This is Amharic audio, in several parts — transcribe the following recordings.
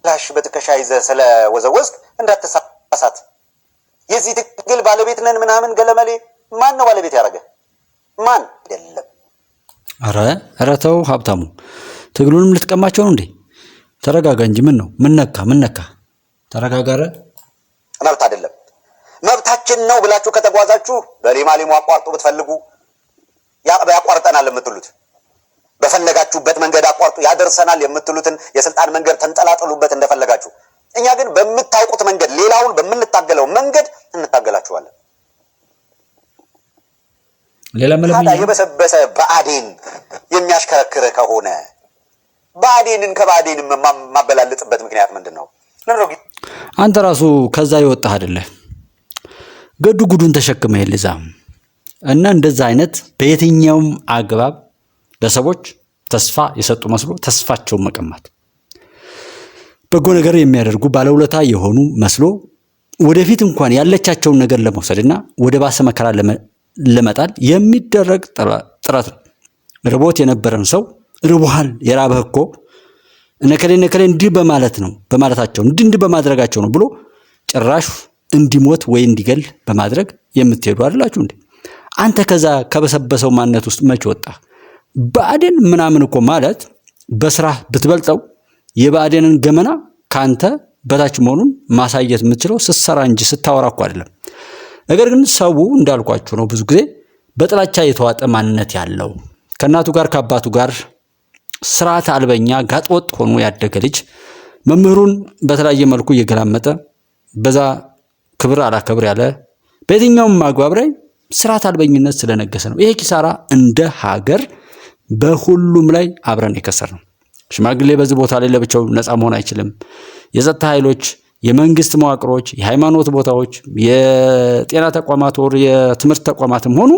ክላሽ በትከሻ ይዘህ ስለ ወዘወዝክ እንዳትሳሳት። የዚህ ትግል ባለቤት ነን ምናምን ገለመሌ። ማን ነው ባለቤት ያደረገ? ማን አይደለም። ኧረ ተው ሀብታሙ፣ ትግሉንም ልትቀማቸው ነው እንዴ? ተረጋጋ እንጂ። ምን ነው? ምን ነካ? ተረጋጋ። መብት አይደለም መብታችን ነው ብላችሁ ከተጓዛችሁ በሌማሊሙ አቋርጡ ብትፈልጉ ያቋርጠናል የምትሉት በፈለጋችሁበት መንገድ አቋርጡ ያደርሰናል የምትሉትን የስልጣን መንገድ ተንጠላጥሉበት እንደፈለጋችሁ። እኛ ግን በምታውቁት መንገድ ሌላውን በምንታገለው መንገድ እንታገላችኋለን። ታዲያ የበሰበሰ ብአዴን የሚያሽከረክር ከሆነ ብአዴንን ከባዕዴን ማበላለጥበት ምክንያት ምንድን ነው? አንተ ራሱ ከዛ ይወጣህ አይደለ? ገዱ ጉዱን ተሸክመህ ልዛም እና እንደዛ አይነት በየትኛውም አግባብ ለሰዎች ተስፋ የሰጡ መስሎ ተስፋቸውን መቀማት፣ በጎ ነገር የሚያደርጉ ባለውለታ የሆኑ መስሎ ወደፊት እንኳን ያለቻቸውን ነገር ለመውሰድና ወደ ባሰ መከራ ለመጣል የሚደረግ ጥረት ነው። ርቦት የነበረን ሰው ርቦሃል የራበህ እኮ እነከሌ እንዲህ በማለታቸው እንዲህ በማድረጋቸው ነው ብሎ ጭራሽ እንዲሞት ወይ እንዲገል በማድረግ የምትሄዱ አይደላችሁ እንዴ? አንተ ከዛ ከበሰበሰው ማንነት ውስጥ መች ወጣ? ብአዴን ምናምን እኮ ማለት በስራ ብትበልጠው የብአዴንን ገመና ካንተ በታች መሆኑን ማሳየት የምትችለው ስትሰራ እንጂ ስታወራ እኮ አይደለም። ነገር ግን ሰው እንዳልኳችሁ ነው፣ ብዙ ጊዜ በጥላቻ የተዋጠ ማንነት ያለው ከእናቱ ጋር ከአባቱ ጋር ስርዓት አልበኛ ጋጥወጥ ሆኖ ያደገ ልጅ መምህሩን በተለያየ መልኩ እየገላመጠ በዛ ክብር አላከብር ያለ በየትኛውም አግባብ ላይ ስርዓት አልበኝነት ስለነገሰ ነው ይሄ ኪሳራ እንደ ሀገር በሁሉም ላይ አብረን የከሰርነው። ሽማግሌ በዚህ ቦታ ላይ ለብቻው ነፃ መሆን አይችልም። የጸጥታ ኃይሎች፣ የመንግስት መዋቅሮች፣ የሃይማኖት ቦታዎች፣ የጤና ተቋማት ወር የትምህርት ተቋማትም ሆኑ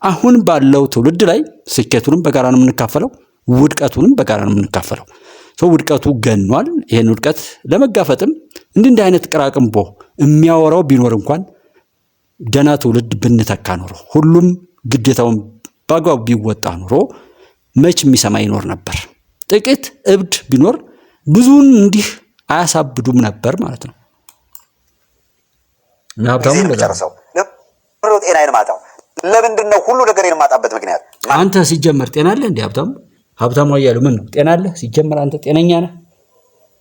አሁን ባለው ትውልድ ላይ ስኬቱንም በጋራ ነው የምንካፈለው፣ ውድቀቱንም በጋራ ነው የምንካፈለው። ሰው ውድቀቱ ገኗል። ይሄን ውድቀት ለመጋፈጥም እንዲህ አይነት ቅራቅንቦ የሚያወራው ቢኖር እንኳን ደና ትውልድ ብንተካ ኖሮ ሁሉም ግዴታውን በአግባቡ ቢወጣ ኖሮ መች የሚሰማ ይኖር ነበር። ጥቂት እብድ ቢኖር ብዙውን እንዲህ አያሳብዱም ነበር ማለት ነው። ሀብታሙ ለጨርሰው ጤናዬን ማጣው ለምንድን ነው? ሁሉ ነገር የማጣበት ምክንያት አንተ ሲጀመር ጤና አለ እንዴ? ሀብታሙ እያሉ ምን ነው ጤና አለ? ሲጀመር አንተ ጤነኛ ነህ?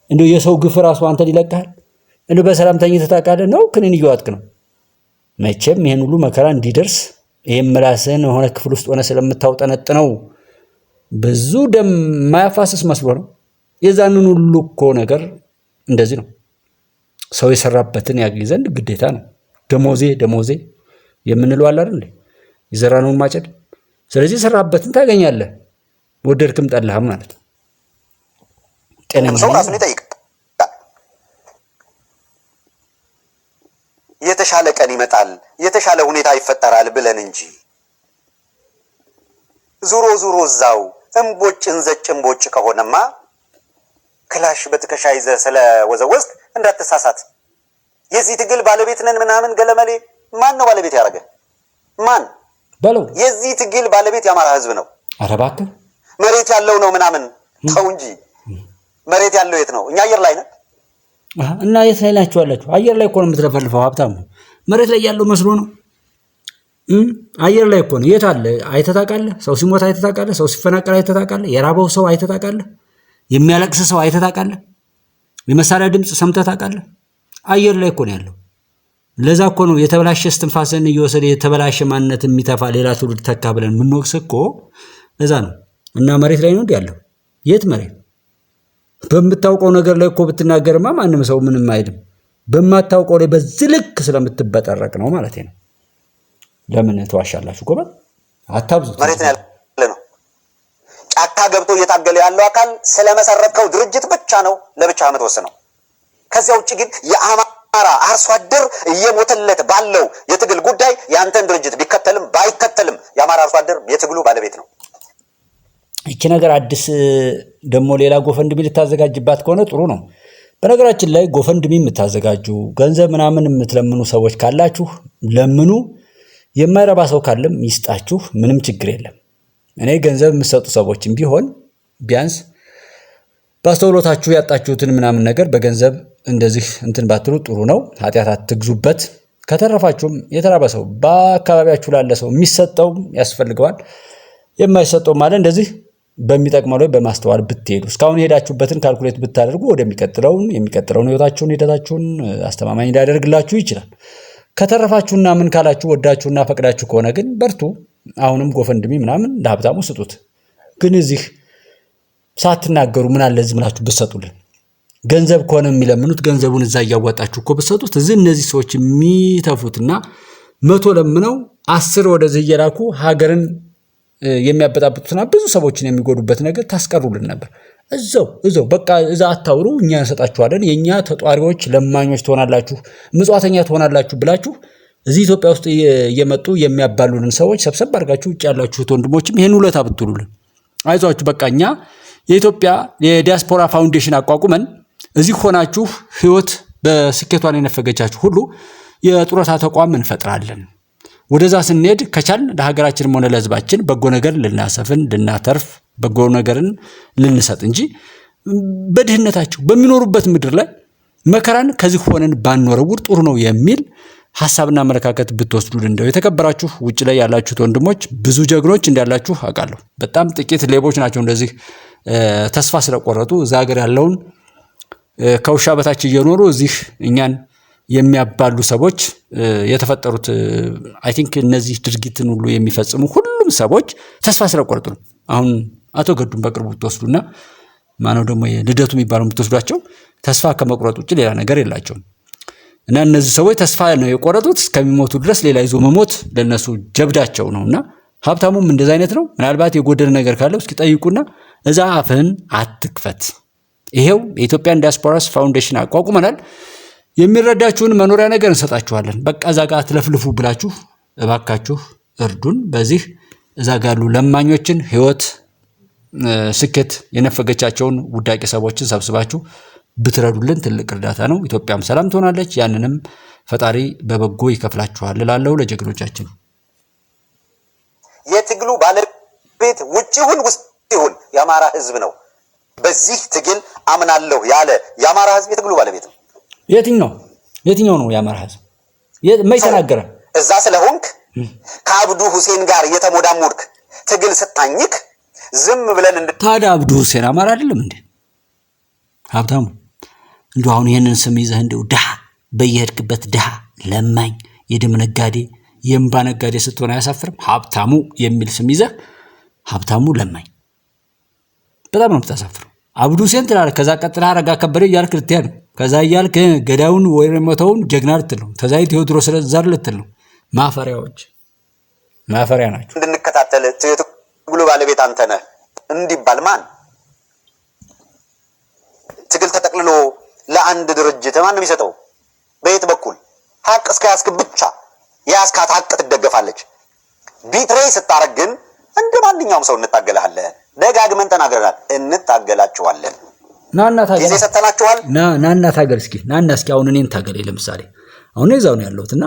እንደው የሰው ግፍ ራሱ አንተ ሊለቅሃል? እንደው በሰላም ተኝተህ ታውቃለህ ነው? ክኒን እየዋጥክ ነው? መቼም ይሄን ሁሉ መከራ እንዲደርስ ይሄን ምላስህን የሆነ ክፍል ውስጥ ሆነ ስለምታውጠነጥነው ብዙ ደም ማያፋስስ መስሎ ነው። የዛንን ሁሉ እኮ ነገር እንደዚህ ነው። ሰው የሰራበትን ያገኝ ዘንድ ግዴታ ነው። ደሞዜ የምንለው አለ አይደል? የዘራነውን ማጨድ። ስለዚህ የሰራበትን ታገኛለህ፣ ወደድክም ጠላህም ማለት ነው። ጤነኛ ሰው ራሱን ይጠይቅ። የተሻለ ቀን ይመጣል፣ የተሻለ ሁኔታ ይፈጠራል ብለን እንጂ ዙሮ እዛው እምቦጭ እንዘጭ እምቦጭ ከሆነማ ክላሽ በትከሻ ይዘህ ስለ ወዘወዝክ እንዳትሳሳት። የዚህ ትግል ባለቤት ነን ምናምን ገለመሌ። ማን ነው ባለቤት ያደረገ? ማን በለው? የዚህ ትግል ባለቤት የአማራ ህዝብ ነው። ኧረ እባክህ መሬት ያለው ነው ምናምን ተው እንጂ። መሬት ያለው የት ነው? እኛ አየር ላይ ነን። እና የት ላይ ናችሁ አላችሁ? አየር ላይ እኮ ነው የምትለፈልፈው ሀብታሙ። መሬት ላይ ያለው መስሎ ነው። አየር ላይ እኮ ነው። የት አለ? አይተህ ታውቃለህ? ሰው ሲሞት አይተህ ታውቃለህ? ሰው ሲፈናቀል አይተህ ታውቃለህ? የራበው ሰው አይተህ ታውቃለህ? የሚያለቅስ ሰው አይተህ ታውቃለህ? የመሳሪያ ድምፅ ሰምተህ ታውቃለህ? አየር ላይ እኮ ነው ያለው። ለዛ እኮ ነው የተበላሸ እስትንፋስን እየወሰደ የተበላሸ ማንነት የሚተፋ ሌላ ትውልድ ተካ ብለን የምንወቅስ እኮ ለዛ ነው። እና መሬት ላይ ነው እንዲ ያለው። የት መሬት? በምታውቀው ነገር ላይ እኮ ብትናገርማ ማንም ሰው ምንም አይልም። በማታውቀው ላይ በዚህ ልክ ስለምትበጠረቅ ነው ማለት ነው። ለምን ተዋሻላችሁ? ጎበዝ አታብዙት። መሬት ያለ ነው። ጫካ ገብቶ እየታገለ ያለው አካል ስለመሰረተው ድርጅት ብቻ ነው ለብቻ የምትወስነው። ከዚያ ውጭ ግን የአማራ አርሶ አደር እየሞተለት ባለው የትግል ጉዳይ ያንተን ድርጅት ቢከተልም ባይከተልም የአማራ አርሶ አደር የትግሉ ባለቤት ነው። ይቺ ነገር አዲስ ደግሞ ሌላ ጎፈንድሚ ልታዘጋጅባት ከሆነ ጥሩ ነው። በነገራችን ላይ ጎፈንድሚ የምታዘጋጁ ገንዘብ ምናምን የምትለምኑ ሰዎች ካላችሁ ለምኑ። የማይረባ ሰው ካለም ይስጣችሁ፣ ምንም ችግር የለም። እኔ ገንዘብ የምትሰጡ ሰዎችም ቢሆን ቢያንስ ባስተውሎታችሁ ያጣችሁትን ምናምን ነገር በገንዘብ እንደዚህ እንትን ባትሉ ጥሩ ነው። ኃጢአት አትግዙበት። ከተረፋችሁም የተራበ ሰው በአካባቢያችሁ ላለ ሰው የሚሰጠው ያስፈልገዋል፣ የማይሰጠው ማለት እንደዚህ በሚጠቅመው ላይ በማስተዋል ብትሄዱ እስካሁን ሄዳችሁበትን ካልኩሌት ብታደርጉ የሚቀጥለውን ህይወታችሁን ሂደታችሁን አስተማማኝ ሊያደርግላችሁ ይችላል። ከተረፋችሁና ምን ካላችሁ ወዳችሁና ፈቅዳችሁ ከሆነ ግን በርቱ። አሁንም ጎፈንድሚ ምናምን ለሀብታሙ ስጡት። ግን እዚህ ሳትናገሩ ምን አለ ዝም ብላችሁ ብትሰጡልን። ገንዘብ ከሆነ የሚለምኑት ገንዘቡን እዛ እያዋጣችሁ እኮ ብትሰጡት እዚህ እነዚህ ሰዎች የሚተፉትና 100 ለምነው 10 ወደዚህ እየላኩ ሀገርን የሚያበጣብጡትና ብዙ ሰዎችን የሚጎዱበት ነገር ታስቀሩልን ነበር። እዛው በቃ እዛ አታውሩ፣ እኛ እንሰጣችኋለን፣ የኛ ተጧሪዎች ለማኞች ትሆናላችሁ፣ ምጽዋተኛ ትሆናላችሁ ብላችሁ እዚህ ኢትዮጵያ ውስጥ እየመጡ የሚያባሉልን ሰዎች ሰብሰብ አድርጋችሁ ውጭ ያላችሁት ወንድሞችም ይሄን ውለታ ብትሉልን። አይዟችሁ በቃ እኛ የኢትዮጵያ የዲያስፖራ ፋውንዴሽን አቋቁመን እዚህ ሆናችሁ ህይወት በስኬቷን የነፈገቻችሁ ሁሉ የጡረታ ተቋም እንፈጥራለን። ወደዛ ስንሄድ ከቻልን ለሀገራችንም ሆነ ለህዝባችን በጎ ነገር ልናሰፍን ልናተርፍ በጎ ነገርን ልንሰጥ እንጂ በድህነታቸው በሚኖሩበት ምድር ላይ መከራን ከዚህ ሆነን ባንወረውር ጥሩ ነው የሚል ሐሳብና አመለካከት ብትወስዱ እንደው የተከበራችሁ ውጭ ላይ ያላችሁት ወንድሞች ብዙ ጀግኖች እንዳላችሁ አውቃለሁ። በጣም ጥቂት ሌቦች ናቸው እንደዚህ ተስፋ ስለቆረጡ እዛ ሀገር ያለውን ከውሻ በታች እየኖሩ እዚህ እኛን የሚያባሉ ሰዎች የተፈጠሩት። አይ ቲንክ እነዚህ ድርጊትን ሁሉ የሚፈጽሙ ሁሉም ሰዎች ተስፋ ስለቆረጡ ነው። አሁን አቶ ገዱን በቅርቡ ብትወስዱና ማነው ደግሞ ልደቱ የሚባለው ብትወስዷቸው ተስፋ ከመቁረጥ ውጭ ሌላ ነገር የላቸውም። እና እነዚህ ሰዎች ተስፋ ነው የቆረጡት እስከሚሞቱ ድረስ ሌላ ይዞ መሞት ለነሱ ጀብዳቸው ነውና ሀብታሙም እንደዛ አይነት ነው። ምናልባት የጎደለ ነገር ካለው እስኪ ጠይቁና እዛ አፍህን አትክፈት። ይሄው የኢትዮጵያን ዲያስፖራስ ፋውንዴሽን አቋቁመናል። የሚረዳችሁን መኖሪያ ነገር እንሰጣችኋለን። በቃ እዛ ጋር አትለፍልፉ ብላችሁ እባካችሁ እርዱን። በዚህ እዛ ጋር ያሉ ለማኞችን ህይወት ስኬት የነፈገቻቸውን ውዳቂ ሰዎችን ሰብስባችሁ ብትረዱልን ትልቅ እርዳታ ነው። ኢትዮጵያም ሰላም ትሆናለች። ያንንም ፈጣሪ በበጎ ይከፍላችኋል እላለሁ ለጀግኖቻችን። የትግሉ ባለቤት ውጭ ይሁን ውስጥ ይሁን የአማራ ህዝብ ነው። በዚህ ትግል አምናለሁ ያለ የአማራ ህዝብ የትግሉ ባለቤት ነው። የትኛው ነው የአማራ ህዝብ? መች ተናገረ? እዛ ስለሆንክ ከአብዱ ሁሴን ጋር እየተሞዳሞድክ ትግል ስታኝክ ዝም ብለን ታዲያ አብዱ ሁሴን አማራ አይደለም እንዴ? ሀብታሙ እንደው አሁን ይሄንን ስም ይዘህ እንደው ድሃ በየሄድክበት ድሃ ለማኝ የደም ነጋዴ የእምባ ነጋዴ ስትሆን አያሳፍርም? ሀብታሙ የሚል ስም ይዘህ ሀብታሙ ለማኝ በጣም ነው የምታሳፍረው። አብዱ ሁሴን ትላለህ፣ ከዛ ቀጥለህ አረጋ ከበደ እያልክ ልትሄድ ነው። ከዛ እያልክ ገዳዩን ወይ ሞተውን ጀግና ልትል ነው። ከዛ ቴዎድሮስ ዘር ልትል ነው። ማፈሪያ ናቸው። እንድንከታተል ትግሉ ባለቤት አንተ ነህ እንዲባል ማን ትግል ተጠቅልሎ ለአንድ ድርጅት ማን ነው የሚሰጠው? በየት በኩል? ሀቅ እስከያዝክ ብቻ የያዝካት ሀቅ ትደገፋለች። ቢትሬይ ስታረግ ግን እንደ ማንኛውም ሰው እንታገላለን። ደጋግመን ተናግረናል። እንታገላችኋለን። ናና ታገል ጊዜ ሰተናችኋል። ናና ታገል እስኪ ናና እስኪ አሁን እኔን ታገል። ለምሳሌ አሁን እዛው ነው ያለሁትና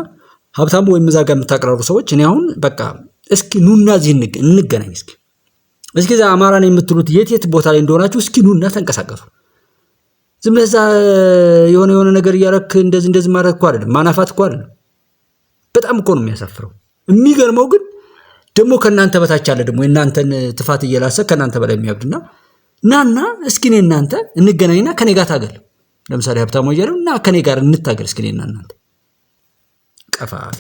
ሀብታሙ ወይም እዛ ጋር የምታቀራሩ ሰዎች እኔ አሁን በቃ እስኪ ኑና እዚህ እንገናኝ። እስኪ እዛ አማራ ነው የምትሉት የት ቦታ ላይ እንደሆናችሁ እስኪ ኑና ተንቀሳቀሱ። ዝም ብለህ እዛ የሆነ ነገር እያረክ እንደዚህ ማድረግ እኮ አይደለም፣ ማናፋት እኮ አይደለም። በጣም እኮ ነው የሚያሳፍረው። የሚገርመው ግን ደግሞ ከእናንተ በታች አለ ደግሞ የእናንተን ጥፋት እየላሰ ከእናንተ በላይ የሚያብድና ናና እስኪ እኔ እናንተ እንገናኝና ከኔ ጋር ታገል። ለምሳሌ ሀብታሙ እያለው እና ከኔ ጋር እንታገል እስኪ እኔና እናንተ። ቀፋፊ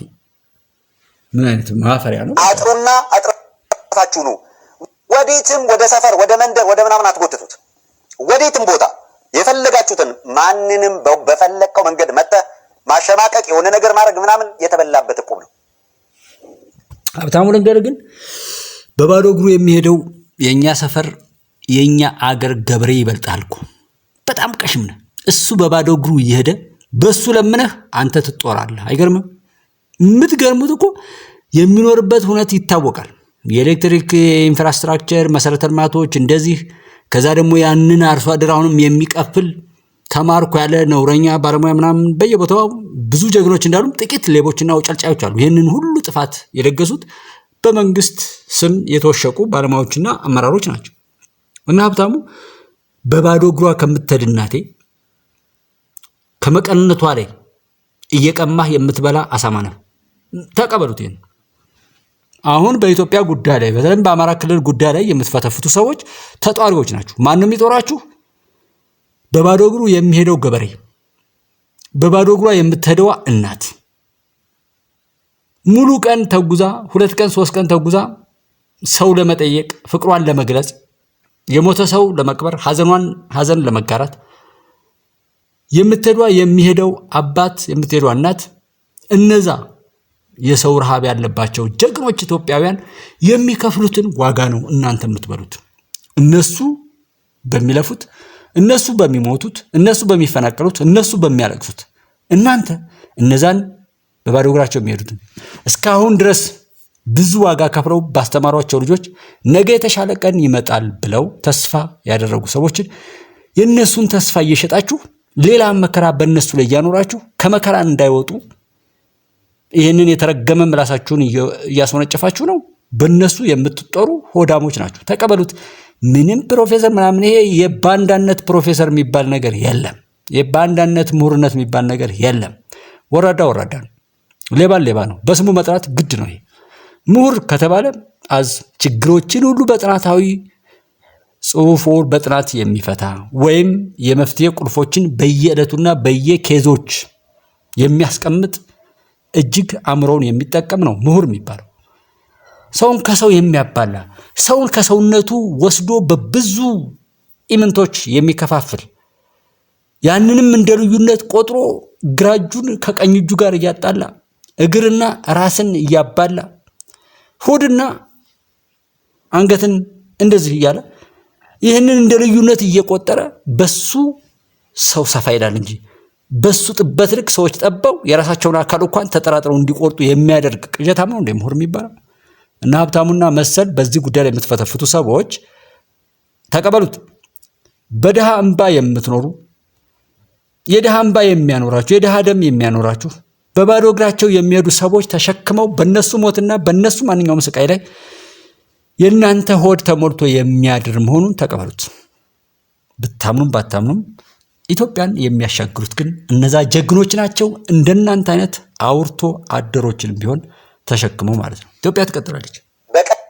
ምን አይነት ማፈሪያ ነው! አጥሩና አጥራታችሁ ነው። ወዴትም ወደ ሰፈር ወደ መንደር ወደ ምናምን አትጎትቱት። ወዴትም ቦታ የፈለጋችሁትን ማንንም በፈለከው መንገድ መተህ ማሸማቀቅ የሆነ ነገር ማድረግ ምናምን የተበላበት እቁብ ነው። ሀብታሙ ልንገርህ ግን በባዶ እግሩ የሚሄደው የኛ ሰፈር የኛ አገር ገበሬ ይበልጣል እኮ። በጣም ቀሽም ነህ። እሱ በባዶ እግሩ እየሄደ በሱ ለምነህ አንተ ትጦራለህ። አይገርምም? የምትገርሙት እኮ የሚኖርበት ሁኔታ ይታወቃል። የኤሌክትሪክ ኢንፍራስትራክቸር መሰረተ ልማቶች እንደዚህ። ከዛ ደግሞ ያንን አርሶ አደር አሁንም የሚቀፍል ተማርኩ ያለ ነውረኛ ባለሙያ ምናምን በየቦታው ብዙ ጀግኖች እንዳሉ ጥቂት ሌቦችና ወጨልጫዮች አሉ። ይህንን ሁሉ ጥፋት የደገሱት በመንግስት ስም የተወሸቁ ባለሙያዎችና አመራሮች ናቸው። እና ሀብታሙ በባዶ እግሯ ከምትሄድ እናቴ ከመቀነቷ ላይ እየቀማህ የምትበላ አሳማ ነው። ተቀበሉት። ይሄን አሁን በኢትዮጵያ ጉዳይ ላይ በተለይም በአማራ ክልል ጉዳይ ላይ የምትፈተፍቱ ሰዎች ተጧሪዎች ናችሁ። ማን ነው የሚጦራችሁ? በባዶ እግሩ የሚሄደው ገበሬ፣ በባዶ እግሯ የምትሄደዋ እናት ሙሉ ቀን ተጉዛ 2 ቀን 3 ቀን ተጉዛ ሰው ለመጠየቅ ፍቅሯን ለመግለጽ የሞተ ሰው ለመቅበር ሐዘን ለመጋራት የሚሄደው አባት የምትሄደዋ እናት እነዛ የሰው ረሃብ ያለባቸው ጀግኖች ኢትዮጵያውያን የሚከፍሉትን ዋጋ ነው እናንተ የምትበሉት። እነሱ በሚለፉት፣ እነሱ በሚሞቱት፣ እነሱ በሚፈናቀሉት፣ እነሱ በሚያለቅሱት እናንተ እነዛን በባዶ እግራቸው የሚሄዱትን እስካሁን ድረስ ብዙ ዋጋ ከፍለው ባስተማሯቸው ልጆች ነገ የተሻለ ቀን ይመጣል ብለው ተስፋ ያደረጉ ሰዎችን የነሱን ተስፋ እየሸጣችሁ ሌላ መከራ በእነሱ ላይ እያኖራችሁ ከመከራ እንዳይወጡ ይህንን የተረገመ ምላሳችሁን እያስወነጨፋችሁ ነው። በእነሱ የምትጦሩ ሆዳሞች ናችሁ። ተቀበሉት። ምንም ፕሮፌሰር ምናምን ይሄ የባንዳነት ፕሮፌሰር የሚባል ነገር የለም። የባንዳነት ምሁርነት የሚባል ነገር የለም። ወራዳ ነው። ሌባን ሌባ ነው። በስሙ መጥራት ግድ ነው። ይሄ ምሁር ከተባለ ችግሮችን ሁሉ በጥናታዊ ጽሑፍ በጥናት የሚፈታ ወይም የመፍትሄ ቁልፎችን በየዕለቱና በየኬዞች የሚያስቀምጥ እጅግ አእምሮውን የሚጠቀም ነው ምሁር የሚባለው። ሰውን ከሰው የሚያባላ ሰውን ከሰውነቱ ወስዶ በብዙ ኢምንቶች የሚከፋፍል ያንንም እንደ ልዩነት ቆጥሮ ግራ እጁን ከቀኝ እጁ ጋር እያጣላ እግርና ራስን እያባላ ሆድና አንገትን እንደዚህ እያለ ይህንን እንደ ልዩነት እየቆጠረ በሱ ሰው ሰፋ ይላል እንጂ በሱ ጥበት ልክ ሰዎች ጠበው የራሳቸውን አካል እንኳን ተጠራጥረው እንዲቆርጡ የሚያደርግ ቅዠታም ነው እንደ ምሁር የሚባለው። እና ሀብታሙና መሰል በዚህ ጉዳይ ላይ የምትፈተፍቱ ሰዎች ተቀበሉት። በድሃ እንባ የምትኖሩ የድሃ እንባ የሚያኖራችሁ የድሃ ደም የሚያኖራችሁ በባዶ እግራቸው የሚሄዱ ሰዎች ተሸክመው በነሱ ሞትና በነሱ ማንኛውም ስቃይ ላይ የእናንተ ሆድ ተሞልቶ የሚያድር መሆኑን ተቀበሉት። ብታምኑም ባታምኑም ኢትዮጵያን የሚያሻግሩት ግን እነዛ ጀግኖች ናቸው። እንደናንተ አይነት አውርቶ አደሮችን ቢሆን ተሸክመው ማለት ነው። ኢትዮጵያ ትቀጥላለች። በቀን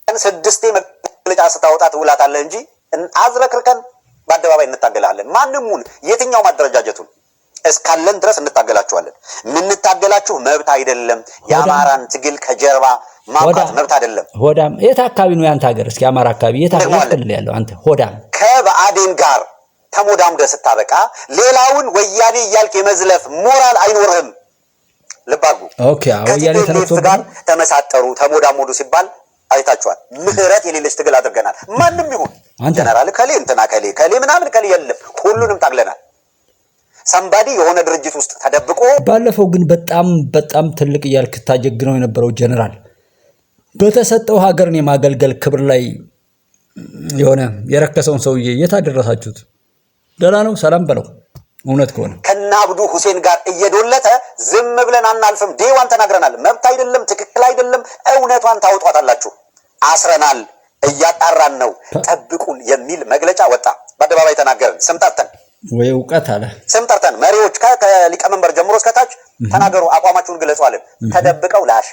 6 መግለጫ ስታወጣ ትውላታለህ እንጂ አዝረክርከን በአደባባይ እንታገላለን። ማንሙን የትኛው ማደረጃጀቱን እስካለን ድረስ እንታገላችኋለን። የምንታገላችሁ መብት አይደለም። የአማራን ትግል ከጀርባ ማውጣት መብት አይደለም። ሆዳም የት አካባቢ ነው ያንተ ሀገር? እስኪ አማራ አካባቢ የት አካባቢ ያለው አንተ ሆዳም ከብአዴን ጋር ተሞዳሙደ ስታበቃ ሌላውን ወያኔ እያልክ የመዝለፍ ሞራል አይኖርህም። ልባጉ ኦኬ ወያኔ ጋር ተመሳጠሩ ተሞዳሙዱ ሲባል አይታችኋል። ምህረት የሌለች ትግል አድርገናል። ማንም ይሁን ጀነራል ከሌ እንትና ከሌ ምናምን ከሌ የለም፣ ሁሉንም ታግለናል። ሰምባዲ የሆነ ድርጅት ውስጥ ተደብቆ ባለፈው ግን በጣም ትልቅ እያልክ ታጀግነው የነበረው ጀነራል በተሰጠው ሀገርን የማገልገል ክብር ላይ የሆነ የረከሰውን ሰውዬ የታደረሳችሁት ደህና ነው? ሰላም በለው። እውነት ከሆነ ከናብዱ ሁሴን ጋር እየዶለተ ዝም ብለን አናልፍም። ዴዋን ተናግረናል። መብት አይደለም፣ ትክክል አይደለም፣ እውነቷን ታውጧታላችሁ። አስረናል፣ እያጣራን ነው፣ ጠብቁን የሚል መግለጫ ወጣ። በአደባባይ ተናገርን። ስም ጠርተን ወይ እውቀት አለ ስም ጠርተን መሪዎች ከሊቀመንበር ጀምሮ እስከታች ተናገሩ፣ አቋማችሁን ግለጹ አለን። ተደብቀው ላሽ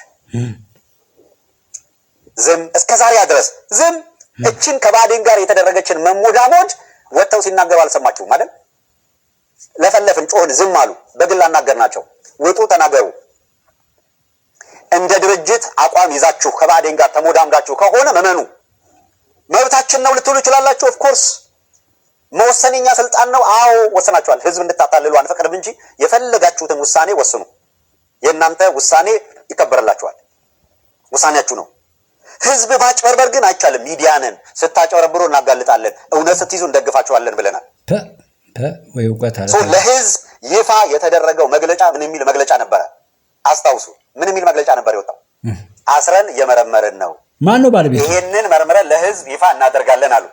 ዝም እስከዛሬ ድረስ ዝም። እችን ከባዴን ጋር የተደረገችን መሞዳሞድ ወጥተው ሲናገሩ አልሰማችሁም ማለት ለፈለፍን ጮህን ዝም አሉ። በግል አናገርናቸው። ውጡ ተናገሩ። እንደ ድርጅት አቋም ይዛችሁ ከባዴን ጋር ተሞዳምዳችሁ ከሆነ መመኑ መብታችን ነው ልትሉ ይችላላችሁ። ኦፍ ኮርስ መወሰንኛ ስልጣን ነው። አዎ ወሰናችኋል። ህዝብ እንድታታልሉ አንፈቅድም እንጂ የፈለጋችሁትን ውሳኔ ወስኑ። የእናንተ ውሳኔ ይከበርላችኋል። ውሳኔያችሁ ነው። ህዝብ ማጭበርበር ግን አይቻልም። ሚዲያንን ስታጨበረብሩ እናጋልጣለን፣ እውነት ስትይዙ እንደግፋችኋለን ብለናል። ወይ እውቀት አለ። ለህዝብ ይፋ የተደረገው መግለጫ ምን የሚል መግለጫ ነበረ? አስታውሱ። ምን የሚል መግለጫ ነበር የወጣው? አስረን እየመረመርን ነው። ማን ነው ባለቤቱ? ይሄንን መርምረን ለህዝብ ይፋ እናደርጋለን አሉ።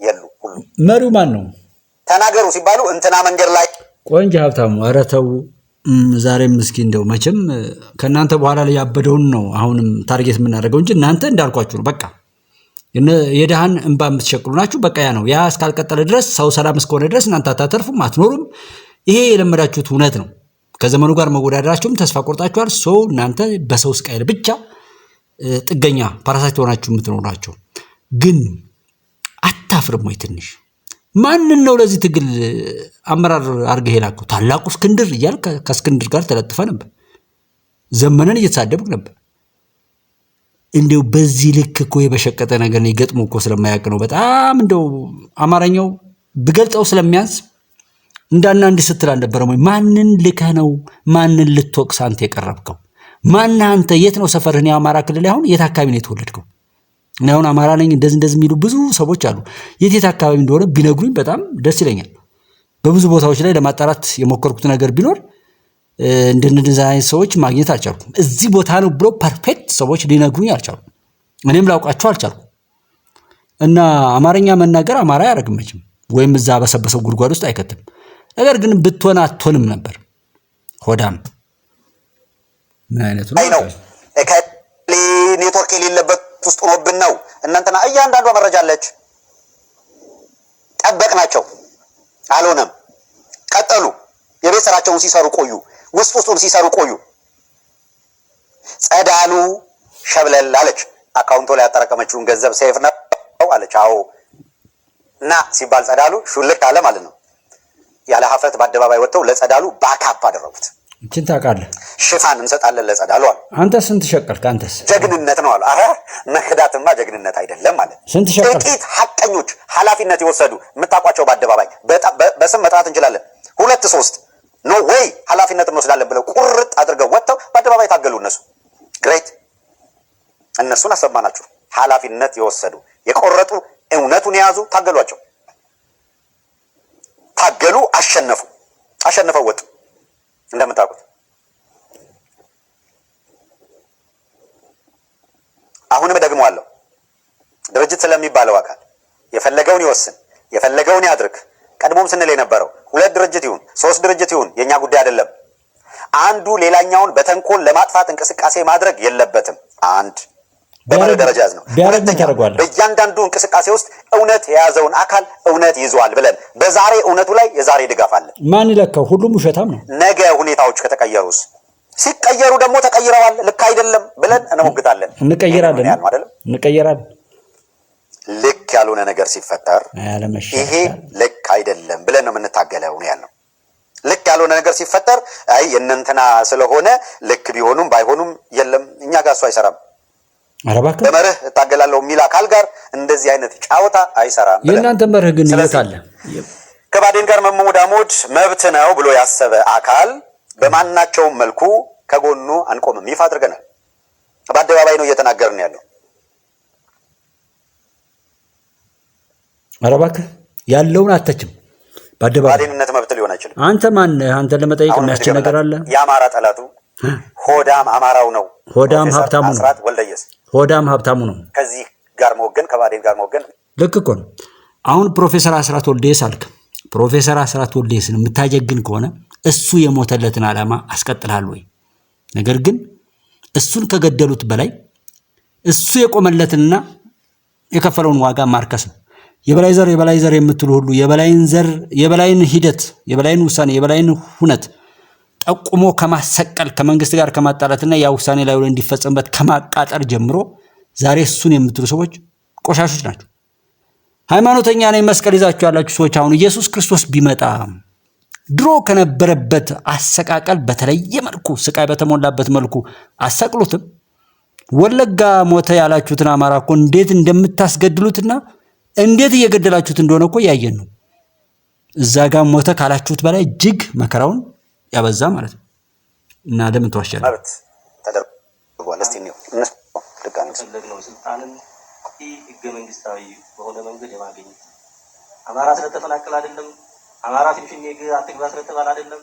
የሉ ሁሉ መሪው ማን ነው? ተናገሩ ሲባሉ እንትና መንገድ ላይ ቆንጆ ሀብታሙ። ኧረ ተው ዛሬም እስኪ እንደው መቼም ከእናንተ በኋላ ላይ ያበደውን ነው አሁንም ታርጌት የምናደርገው እንጂ እናንተ እንዳልኳችሁ ነው። በቃ የድሃን እንባ የምትሸቅሉ ናችሁ። በቃ ያ ነው። ያ እስካልቀጠለ ድረስ ሰው ሰላም እስከሆነ ድረስ እናንተ አታተርፉም፣ አትኖሩም። ይሄ የለመዳችሁት እውነት ነው። ከዘመኑ ጋር መወዳደራችሁም ተስፋ ቆርጣችኋል። ሰው እናንተ በሰው ስቃይ ብቻ ጥገኛ ፓራሳይት ሆናችሁ የምትኖሩ ናቸው። ግን አታፍርም ወይ? ትንሽ ማንን ነው ለዚህ ትግል አመራር አድርገህ የላከው? ታላቁ እስክንድር እያልክ ከእስክንድር ጋር ተለጥፈ ነበር። ዘመንን እየተሳደብክ ነበር። እንደው በዚህ ልክ እኮ የበሸቀጠ ነገር ነው። ይገጥሙ እኮ ስለማያውቅ ነው። በጣም እንደው አማርኛው ብገልጸው ስለሚያንስ እንዳና እንዲህ ስትል አልነበረም ወይ? ማንን ልከህ ነው? ማንን ልትወቅስ አንተ የቀረብከው? ማን አንተ? የት ነው ሰፈርህ? የአማራ ክልል አሁን የት አካባቢ ነው የተወለድከው? እኔ አሁን አማራ ነኝ እንደዚህ የሚሉ ብዙ ሰዎች አሉ። የት አካባቢ እንደሆነ ቢነግሩኝ በጣም ደስ ይለኛል። በብዙ ቦታዎች ላይ ለማጣራት የሞከርኩት ነገር ቢኖር እንደነዚህ አይነት ሰዎች ማግኘት አልቻልኩም። እዚህ ቦታ ነው ብሎ ፐርፌክት ሰዎች ሊነግሩኝ አልቻልኩም። እኔም ላውቃቸው አልቻልኩም። እና አማርኛ መናገር አማራ አያደርግም መቼም፣ ወይም እዛ በሰበሰው ጉድጓድ ውስጥ አይከትም። ነገር ግን ብትሆን አትሆንም ነበር። ሆዳም ምን አይነቱ ነው? ኔትወርክ የሌለበት ውስጥ ሆኖብን ነው። እናንተና እያንዳንዷ መረጃ አለች። ጠበቅናቸው፣ አልሆነም። ቀጠሉ። የቤት ስራቸውን ሲሰሩ ቆዩ። ውስጡን ሲሰሩ ቆዩ። ጸዳሉ ሸብለል አለች። አካውንቶ ላይ ያጠራቀመችውን ገንዘብ ሴፍ ነው አለች። አዎ እና ሲባል ጸዳሉ ሹልክ አለ ማለት ነው። ያለ ሀፍረት በአደባባይ ወጥተው ለጸዳሉ ባካፕ አደረጉት። እንትን ታውቃለህ፣ ሽፋን እንሰጣለን ለጸዳሉ አሉ። አንተ ስንት ሸቀልክ? አንተስ? ጀግንነት ነው አሉ። አረ መክዳትማ ጀግንነት አይደለም ማለት። ስንት ሸቀልክ? ጥቂት ሐቀኞች ኃላፊነት የወሰዱ የምታውቋቸው በአደባባይ በስም መጥራት እንችላለን። 2 3 ኖ ወይ ኃላፊነት እንወስዳለን ብለው ቁርጥ አድርገው ወጥተው በአደባባይ ታገሉ። እነሱ ግሬት፣ እነሱን አሰማናችሁ። ኃላፊነት የወሰዱ የቆረጡ እውነቱን የያዙ ታገሏቸው። ታገሉ፣ አሸነፈው ወጡ። እንደምታውቁት አሁንም ደግመዋለሁ። ድርጅት ስለሚባለው አካል የፈለገውን ይወስን፣ የፈለገውን ያድርግ። ቀድሞም ስንል የነበረው 2 ድርጅት ይሁን 3 ድርጅት ይሁን የኛ ጉዳይ አይደለም። አንዱ ሌላኛውን በተንኮል ለማጥፋት እንቅስቃሴ ማድረግ የለበትም። አንድ በመርህ ደረጃ ያዝ ነው። ሁለተኛ በእያንዳንዱ እንቅስቃሴ ውስጥ እውነት የያዘውን አካል እውነት ይዟል ብለን በዛሬ እውነቱ ላይ የዛሬ ድጋፍ አለ። ማን ይለካው? ሁሉም ውሸታም ነው። ነገ ሁኔታዎች ከተቀየሩስ? ሲቀየሩ ደግሞ ተቀይረዋል ልክ አይደለም ብለን እንሞግታለን፣ እንቀየራለን። ልክ ያልሆነ ነገር ሲፈጠር ይሄ ልክ አይደለም ብለን ነው የምንታገለው ነው ያልነው። ልክ ያልሆነ ነገር ሲፈጠር አይ የእነንትና ስለሆነ ልክ ቢሆኑም ባይሆኑም የለም እኛ ጋር እሱ አይሰራም፣ በመርህ እታገላለሁ የሚል አካል ጋር እንደዚህ አይነት ጫወታ አይሰራም። የእናንተ መርህ ግን ይወጣል። ከባዴን ጋር መሞዳሞድ መብት ነው ብሎ ያሰበ አካል በማናቸውም መልኩ ከጎኑ አንቆምም። ይፋ አድርገናል። በአደባባይ ነው እየተናገርን ያለው። ኧረ እባክህ ያለውን አተችም። በአደባባይ ባዴንነት መብት ሊሆን አይችልም። አንተ ማን? አንተ ለመጠየቅ የሚያስችል ነገር አለ? የአማራ ጠላቱ ሆዳም አማራው ነው። ሆዳም ሀብታሙ ነው። አስራት ወልደየስ ሆዳም ሀብታሙ ነው። ከዚህ ጋር መወገን ከባዴን ጋር መወገን ልክ እኮ ነው። አሁን ፕሮፌሰር አስራት ወልደየስ አልክ። ፕሮፌሰር አስራት ወልደየስን የምታጀግን ከሆነ እሱ የሞተለትን ዓላማ አስቀጥላል ወይ? ነገር ግን እሱን ከገደሉት በላይ እሱ የቆመለትንና የከፈለውን ዋጋ ማርከስ ነው። የበላይ ዘር የምትሉ ሁሉ የበላይን ሂደት፣ የበላይን ውሳኔ፣ የበላይን ሁነት ጠቁሞ ከማሰቀል ከመንግስት ጋር ከማጣላትና ያ ውሳኔ ላይ እንዲፈጸምበት ከማቃጠር ጀምሮ ዛሬ እሱን የምትሉ ሰዎች ቆሻሾች ናቸው። ሃይማኖተኛ ነኝ መስቀል ይዛችሁ ያላችሁ ሰዎች አሁን ኢየሱስ ክርስቶስ ቢመጣ ድሮ ከነበረበት አሰቃቀል በተለየ መልኩ ስቃይ በተሞላበት መልኩ አሰቅሉትም። ወለጋ ሞተ ያላችሁትን አማራ እኮ እንዴት እንደምታስገድሉትና እንዴት እየገደላችሁት እንደሆነ እኮ ያየን ነው። እዛ ጋር ሞተ ካላችሁት በላይ እጅግ መከራውን ያበዛ ማለት ነው። እና ለምን ተዋሻለ? ማለት ተደርጓል። እስቲ ነው እነሱ ድጋሚ ስለግነው ስልጣንን ህገ መንግስታዊ በሆነ መንገድ የማግኘት አማራ ስለተፈናቀለ አይደለም። አማራ ፊንፊኔ አትግባ ስለተባለ አይደለም።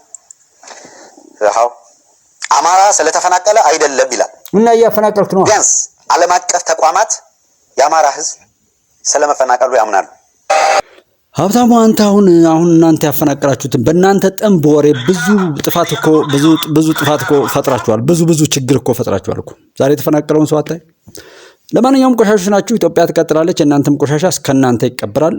አማራ ስለተፈናቀለ አይደለም ይላል እና እያፈናቀልክ ነው። ቢያንስ ዓለም አቀፍ ተቋማት የአማራ ህዝብ ስለመፈናቀሉ ያምናሉ። ሀብታሙ አንተ አሁን እናንተ ያፈናቀላችሁትን በእናንተ ጠንብ ወሬ ብዙ ጥፋት እኮ ፈጥራችኋል። ብዙ ችግር እኮ ፈጥራችኋል እኮ። ዛሬ የተፈናቀለውን ሰው አታይ። ለማንኛውም ቆሻሾች ናችሁ። ኢትዮጵያ ትቀጥላለች። እናንተም ቆሻሻ እስከናንተ ይቀበራል።